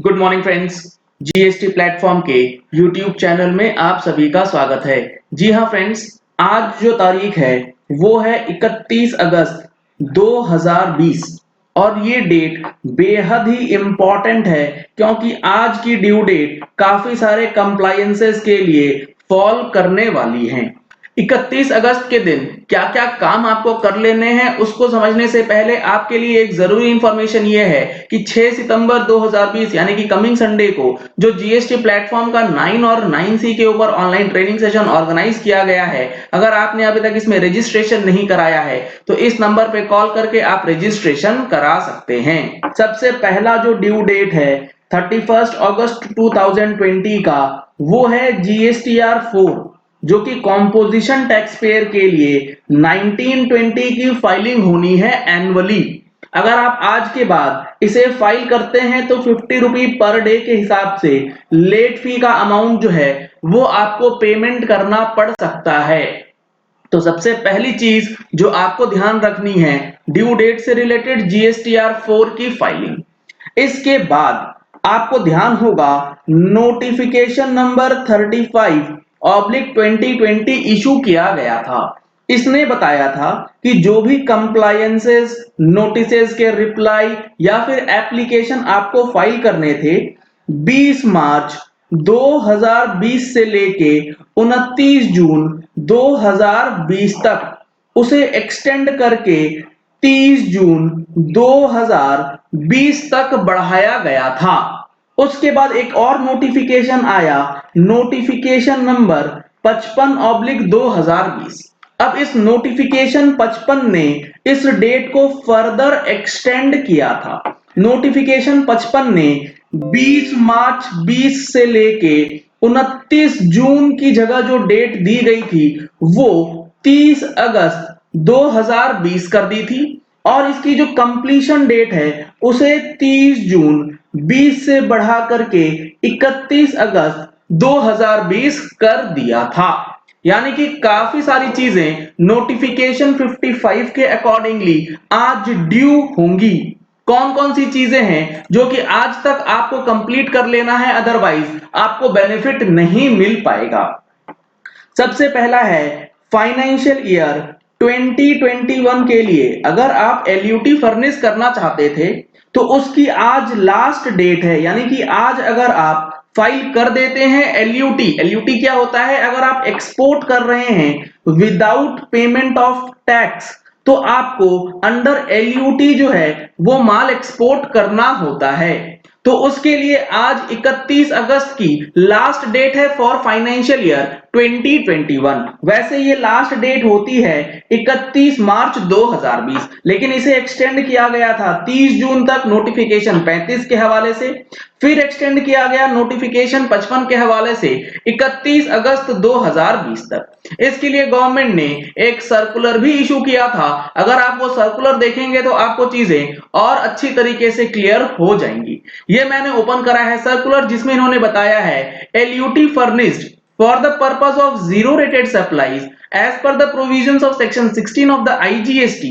Good morning friends. GST platform के YouTube channel में आप सभी का स्वागत है। जी हाँ फ्रेंड्स, आज जो तारीख है वो है 31 अगस्त 2020 और ये डेट बेहद ही इम्पोर्टेंट है क्योंकि आज की ड्यू डेट काफी सारे कंप्लायंसेस के लिए फॉल करने वाली है। 31 अगस्त के दिन क्या क्या काम आपको कर लेने हैं उसको समझने से पहले आपके लिए एक जरूरी इंफॉर्मेशन ये है कि 6 सितंबर 2020 यानी कि कमिंग संडे को जो जीएसटी प्लेटफॉर्म का 9 और 9C के ऊपर ऑनलाइन ट्रेनिंग सेशन ऑर्गेनाइज किया गया है। अगर आपने अभी तक इसमें रजिस्ट्रेशन नहीं कराया है तो इस नंबर पे कॉल करके आप रजिस्ट्रेशन करा सकते हैं। सबसे पहला जो ड्यू डेट है 31 अगस्त 2020 का वो है जीएसटीआर 4 जो कि कॉम्पोजिशन टैक्स पेयर के लिए 1920 की फाइलिंग होनी है एनुअली। अगर आप आज के बाद इसे फाइल करते हैं तो 50 रुपी पर डे के हिसाब से लेट फी का अमाउंट जो है वो आपको पेमेंट करना पड़ सकता है। तो सबसे पहली चीज जो आपको ध्यान रखनी है ड्यू डेट से रिलेटेड जीएसटीआर 4 की फाइलिंग। इसके बाद आपको ध्यान होगा नोटिफिकेशन नंबर 35/2020 इशू किया गया था। इसने बताया था कि जो भी कंप्लायंसेस नोटिसेस के रिप्लाई या फिर एप्लीकेशन आपको फाइल करने थे 20 मार्च 2020 से लेके 29 जून 2020 तक उसे एक्सटेंड करके 30 जून 2020 तक बढ़ाया गया था। उसके बाद एक और नोटिफिकेशन आया, नोटिफिकेशन नंबर 55/2020। अब इस नोटिफिकेशन 55 ने इस डेट को फर्दर एक्सटेंड किया था। नोटिफिकेशन 55 ने 20 मार्च 20 से लेके 29 जून की जगह जो डेट दी गई थी वो 30 अगस्त 2020 कर दी थी और इसकी जो कंप्लीशन डेट है उसे 30 जून 20 से बढ़ा करके 31 अगस्त 2020 कर दिया था। यानी कि काफी सारी चीजें नोटिफिकेशन 55 के अकॉर्डिंगली आज ड्यू होंगी। कौन कौन सी चीजें हैं जो कि आज तक आपको कंप्लीट कर लेना है, अदरवाइज आपको बेनिफिट नहीं मिल पाएगा। सबसे पहला है फाइनेंशियल ईयर 2021 के लिए अगर आप एलयूटी फर्निश करना चाहते थे तो उसकी आज लास्ट डेट है। यानी कि आज अगर आप फाइल कर देते हैं एलयूटी क्या होता है, अगर आप एक्सपोर्ट कर रहे हैं विदाउट पेमेंट ऑफ टैक्स तो आपको अंडर एलयूटी जो है वो माल एक्सपोर्ट करना होता है। तो उसके लिए आज 31 अगस्त की लास्ट डेट है फॉर फाइनेंशियल ईयर 2021। वैसे ये लास्ट डेट होती है 31 मार्च 2020, लेकिन इसे एक्सटेंड किया गया था 30 जून तक नोटिफिकेशन 35 के हवाले से, फिर एक्सटेंड किया गया नोटिफिकेशन 55 के हवाले से 31 अगस्त 2020 तक। इसके लिए गवर्नमेंट ने एक सर्कुलर भी इशू किया था। अगर आप वो सर्कुलर देखेंगे तो आपको चीजें और अच्छी तरीके से क्लियर हो जाएंगी। ये मैंने ओपन करा है सर्कुलर जिसमें इन्होंने बताया है LUT furnished for the purpose of zero rated supplies as per the provisions of section 16 of the IGST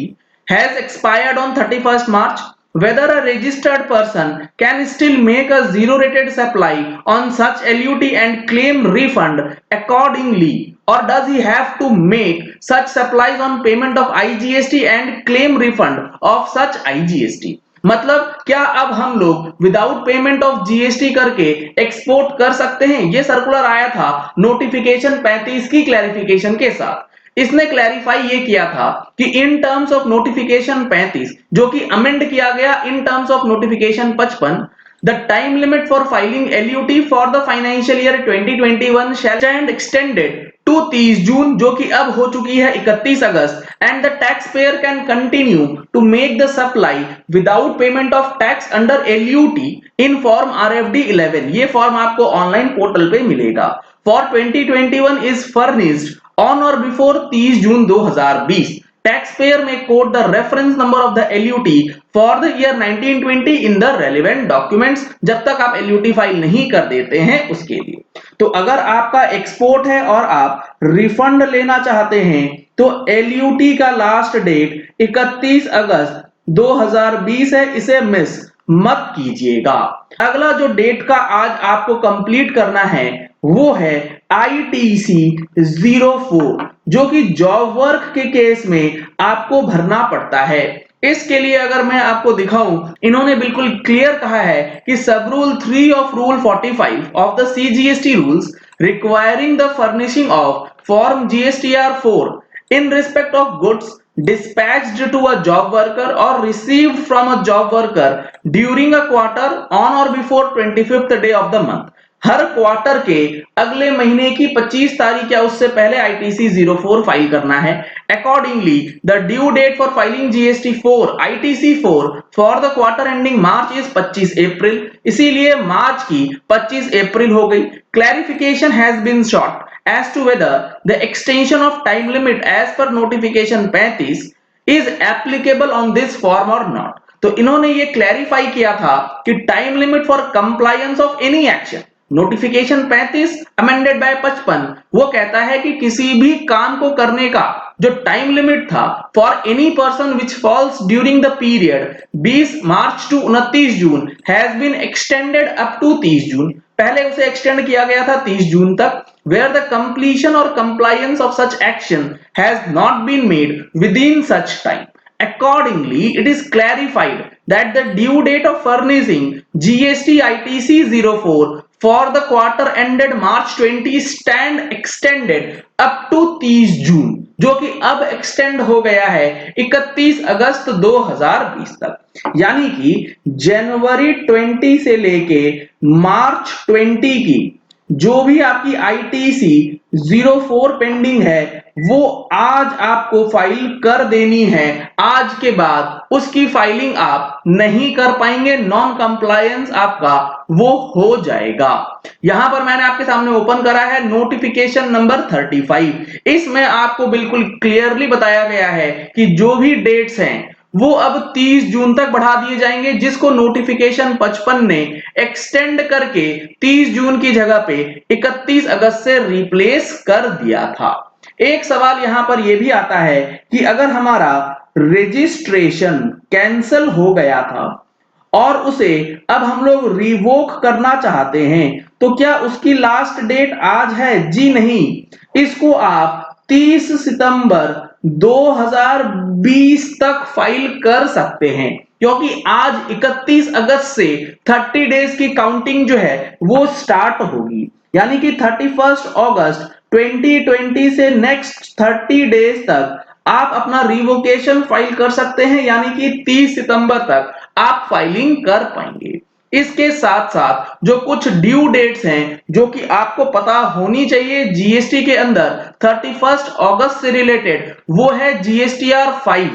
has expired on 31st March. Whether a registered person can still make a zero rated supply on such LUT and claim refund accordingly, or does he have to make such supplies on payment of IGST and claim refund of such IGST? मतलब क्या अब हम लोग without payment of GST करके export कर सकते हैं? ये सर्कुलर आया था नोटिफिकेशन 35 की क्लैरिफिकेशन के साथ। इसने क्लैरिफाई ये किया था कि इन टर्म्स ऑफ नोटिफिकेशन 35 जो कि अमेंड किया गया in terms of notification 55, the time limit for filing LUT for the financial year 2021 shall stand extended to 30 जून जो कि अब हो चुकी है 31 अगस्त, and the taxpayer can continue to make the supply without payment of tax under LUT in form RFD 11। ये form आपको online portal पे मिलेगा। For 2021 is furnished on or before 30 June 2020। Taxpayer may quote the reference number of the LUT for the year 1920 in the relevant documents। जब तक आप LUT file नहीं कर देते हैं उसके लिए। तो अगर आपका एक्सपोर्ट है और आप रिफंड लेना चाहते हैं तो LUT का लास्ट डेट 31 अगस्त 2020 है, इसे मिस मत कीजिएगा। अगला जो डेट का आज आपको कंप्लीट करना है वो है ITC 04, जो कि जॉब वर्क के केस में आपको भरना पड़ता है। इसके लिए अगर मैं आपको दिखाऊं, इन्होंने बिल्कुल क्लियर कहा है कि सब rule 3 of rule 45 of the CGST rules requiring the furnishing of form GSTR 4 in respect of goods dispatched to a job worker or received from a job worker during a quarter on or before 25th day of the month। Her quarter के अगले महीने की 25 तारीख या उससे पहले ITC 04 file करना है। Accordingly the due date for filing GST 4 ITC 4 for the quarter ending March is 25 April. इसीलिए मार्च की 25 अप्रैल हो गई। Clarification has been sought as to whether the extension of time limit as per notification 35 is applicable on this form or not। तो इन्होंने ये clarify किया था कि time limit for compliance of any action, notification 35 amended bye 55 वो कहता है कि किसी भी काम को करने का जो टाइम लिमिट था for any person which falls during the period 20 March to 29 June has been extended up to 30 June. पहले उसे एक्सटेंड किया गया था 30 जून तक। where the completion or compliance of such action has not been made within such time, accordingly it is clarified that the due date of furnishing GST ITC 04 for the quarter ended March 20 stand extended up to 30 जून, जो कि अब extend हो गया है 31 अगस्त 2020 तक। यानी कि जनवरी 20 से लेके मार्च 20 की जो भी आपकी ITC 04 पेंडिंग है वो आज आपको फाइल कर देनी है। आज के बाद उसकी फाइलिंग आप नहीं कर पाएंगे, नॉन कंप्लायंस आपका वो हो जाएगा। यहां पर मैंने आपके सामने ओपन करा है नोटिफिकेशन नंबर 35। इसमें आपको बिल्कुल क्लियरली बताया गया है कि जो भी डेट्स हैं वो अब 30 जून तक बढ़ा दिए जाएंगे, जिसको नोटिफिकेशन 55 ने एक्सटेंड करके 30 जून की जगह पे 31 अगस्त से रिप्लेस कर दिया था। एक सवाल यहां पर यह भी आता है कि अगर हमारा रजिस्ट्रेशन कैंसिल हो गया था और उसे अब हम लोग रिवोक करना चाहते हैं तो क्या उसकी लास्ट डेट आज है? जी नहीं, इसको आप 30 सितंबर 2020 तक फाइल कर सकते हैं, क्योंकि आज 31 अगस्त से 30 डेज की काउंटिंग जो है वो स्टार्ट होगी। यानी कि 31 अगस्त 2020 से नेक्स्ट 30 डेज तक आप अपना रिवोकेशन फाइल कर सकते हैं, यानी कि 30 सितंबर तक आप फाइलिंग कर पाएंगे। इसके साथ साथ जो कुछ ड्यू डेट्स हैं जो कि आपको पता होनी चाहिए जीएसटी के अंदर 31 अगस्त से रिलेटेड, वो है GSTR 5।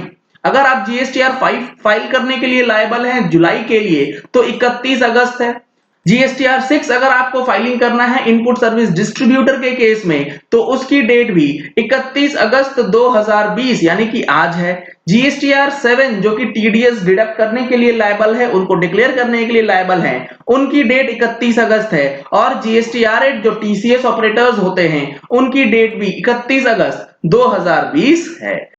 अगर आप GSTR 5 फाइल करने के लिए लायबल हैं जुलाई के लिए तो 31 अगस्त है। GSTR 6 अगर आपको फाइलिंग करना है इनपुट सर्विस डिस्ट्रीब्यूटर के केस में तो उसकी डेट भी 31 अगस्त 2020 यानी कि आज है। GSTR 7 जो कि TDS डिडक्ट करने के लिए लायबल है, उनको डिक्लेयर करने के लिए लायबल हैं, उनकी डेट 31 अगस्त है। और GSTR 8 जो TCS ऑपरेटर्स होते हैं उनकी डेट भी 31 अगस्त 2020 है।